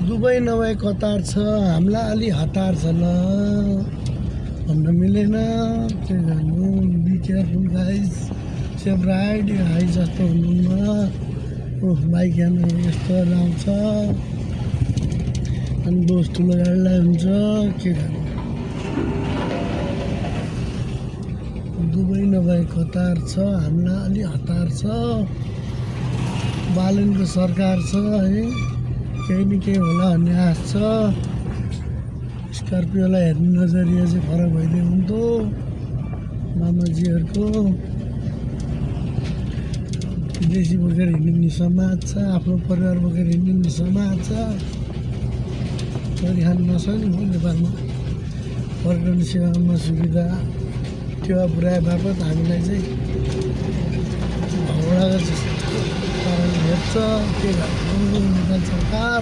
Dubai नभए Qatar छ, हामीलाई अलि हतार छ ल, भन्न मिलेन के गर्नु। Be careful guys, safe ride. High जस्तो हुनुहुन्न। ओह बाइक हेर्नु यस्तो आउँछ अनि दोष ठुलो गाडीलाई हुन्छ के गर्नु। दुबई नभए कतार छ, हामीलाई अलि हतार छ। बालनको सरकार छ है, केही न केही होला भन्ने आश छ। स्कर्पियोलाई हेर्ने नजरिया चाहिँ फरक भइदियो हुन्थ्यो मामाजीहरूको। विदेशी बोकेर हिँड्ने समाज छ, आफ्नो परिवार बोकेर हिँड्ने समाज छ। गरी खानु नसक्ने हो नेपालमा। पर्यटन सेवामा सुविधा टेवा पुर्याए बापत हामीलाई चाहिँ भगौडाको पाराले हेर्छ के गर्नु नेपाल सरकार।